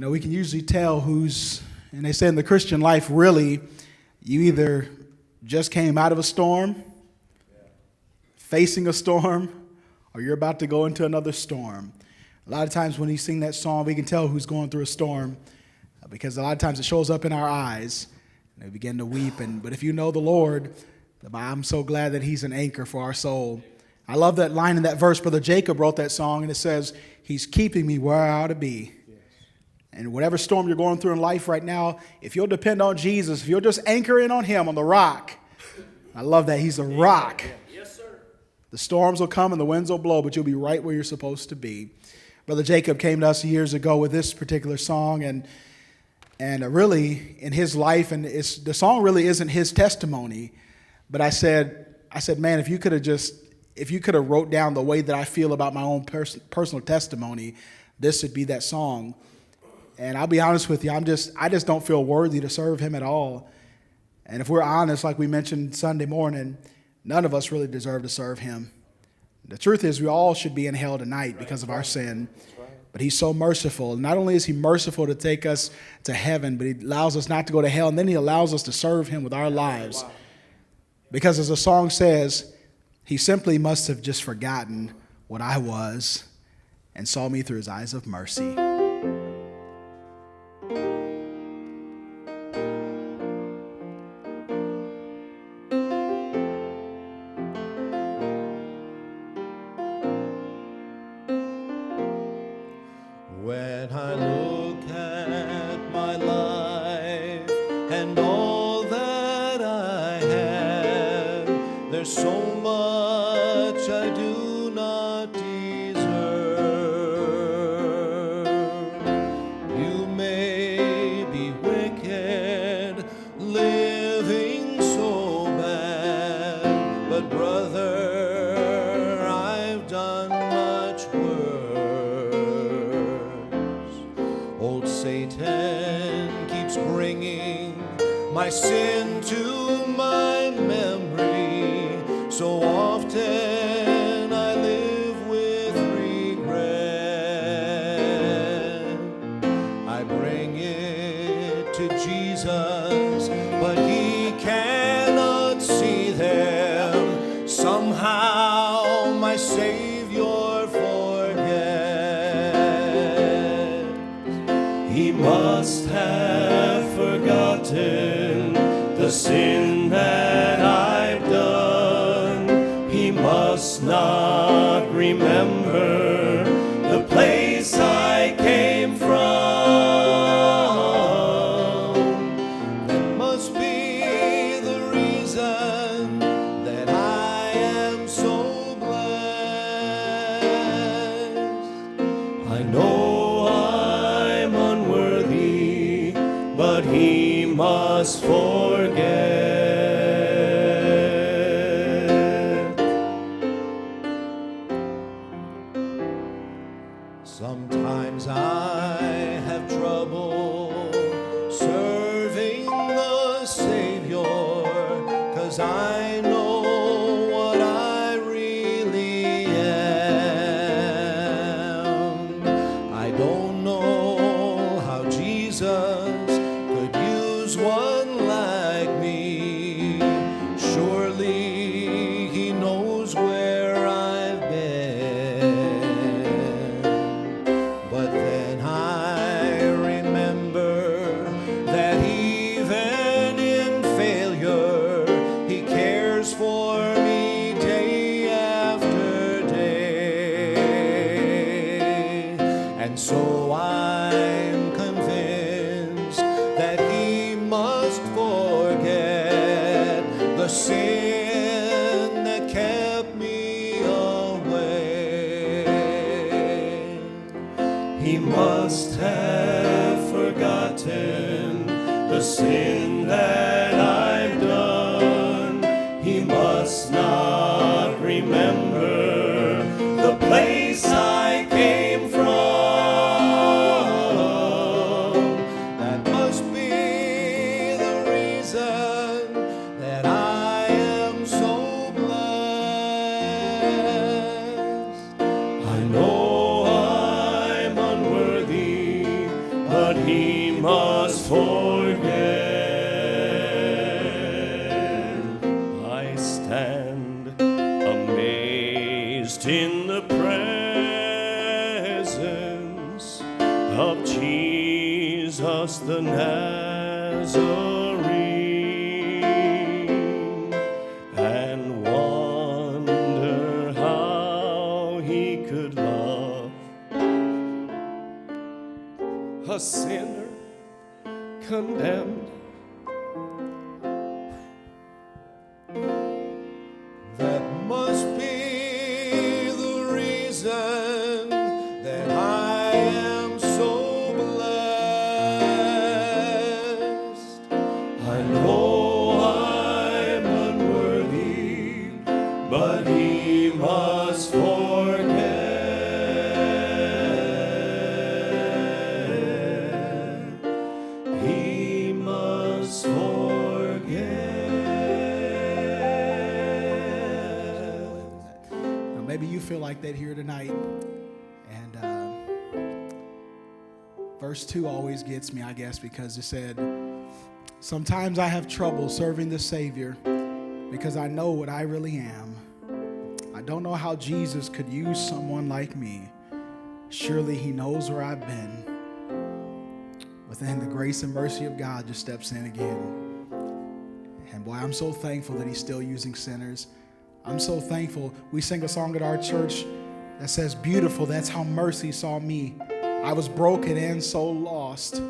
We can usually tell and they say in the Christian life, really, you either just came out of a storm, facing a storm, or you're about to go into another storm. A lot of times when you sing that song, we can tell who's going through a storm because a lot of times it shows up in our eyes and we begin to weep. But if you know the Lord, I'm so glad that he's an anchor for our soul. I love that line in that verse. Brother Jacob wrote that song, and it says, he's keeping me where I ought to be. And whatever storm you're going through in life right now, if you'll depend on Jesus, if you'll just anchor in on him, on the rock. I love that. He's a rock. Yes, sir. The storms will come and the winds will blow, but you'll be right where you're supposed to be. Brother Jacob came to us years ago with this particular song, and really in his life, and the song really isn't his testimony, but I said, man, if you could have wrote down the way that I feel about my own personal testimony, this would be that song. And I'll be honest with you, I just don't feel worthy to serve him at all. And if we're honest, like we mentioned Sunday morning, none of us really deserve to serve him. The truth is we all should be in hell tonight because of our sin. But he's so merciful. Not only is he merciful to take us to heaven, but he allows us not to go to hell, and then he allows us to serve him with our lives. Because as the song says, he simply must have just forgotten what I was and saw me through his eyes of mercy. When I look at my life and all that I have, there's so much I do not deserve. You may be wicked, living so bad, but brother, I've done much worse. Old Satan keeps bringing my sin to my memory. So often I live with regret. I bring it to Jesus, but he cannot see them. Somehow my Savior forgets. He must have forgotten the sin that I've done. He must not remember the place I came from. That must be the reason that I am so blessed. I know I'm unworthy, but he must forget. Sometimes I have trouble serving the Savior, 'cause I know what I really am. I don't know how Jesus could use one like me. Surely he knows where I've been. But then I remember that even in failure, he cares for me day after day. And so I'm convinced that he must forget the sin that kept me away. He must have forgotten the sin that I've done. He must not remember the place I came from. That must be the reason that I am so blessed. I know I'm unworthy, but he must forget. I stand amazed in the presence of Jesus the Nazarene, and wonder how he could love a sinner condemned. That must be the reason that I am so blessed. I know I'm unworthy, but he must forget. He must forget. Now, maybe you feel like that here tonight. And verse 2 always gets me, I guess, because it said, sometimes I have trouble serving the Savior because I know what I really am. I don't know how Jesus could use someone like me. Surely he knows where I've been. But then the grace and mercy of God just steps in again. And boy, I'm so thankful that he's still using sinners. I'm so thankful. We sing a song at our church that says, beautiful, that's how mercy saw me. I was broken and so lost,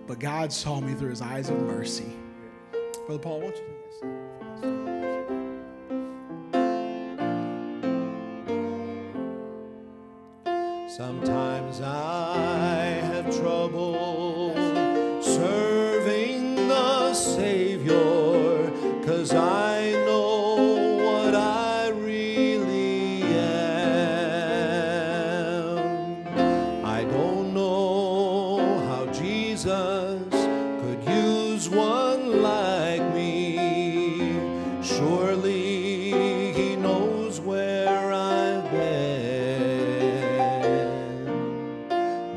but God saw me through his eyes of mercy. Brother Paul, won't you sing this? Sometimes I have trouble serving the Savior, 'cause I know what I really am. I don't know how Jesus could use one like me. Surely he knows where I've been.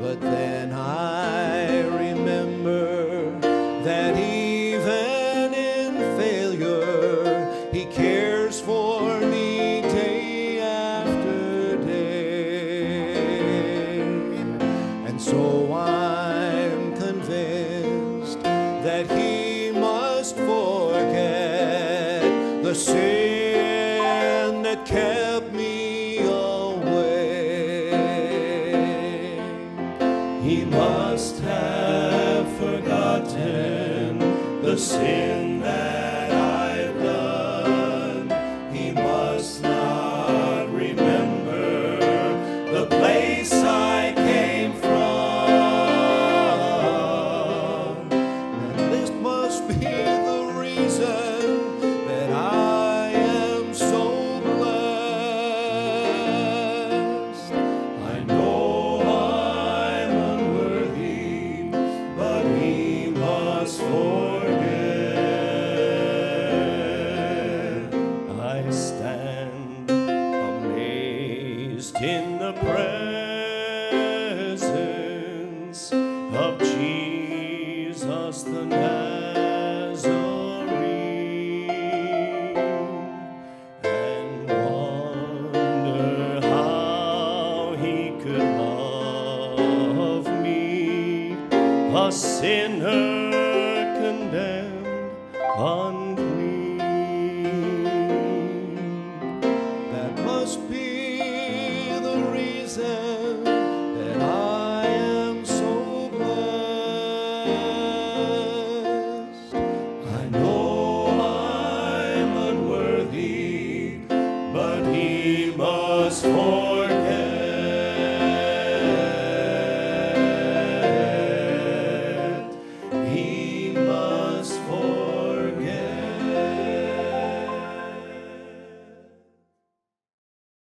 But then I remember that even in failure, he cares for me day after day. And so I'm convinced that he must forget the sin that kept me away. He must have forgotten the sin that I've done. He must not remember the place I came from. And this must be the reason that I am so blessed. I know I'm unworthy, but he must forget. I stand amazed in the presence of Jesus the Nazarene, and wonder how he could love me, a sinner condemned unclean. That must be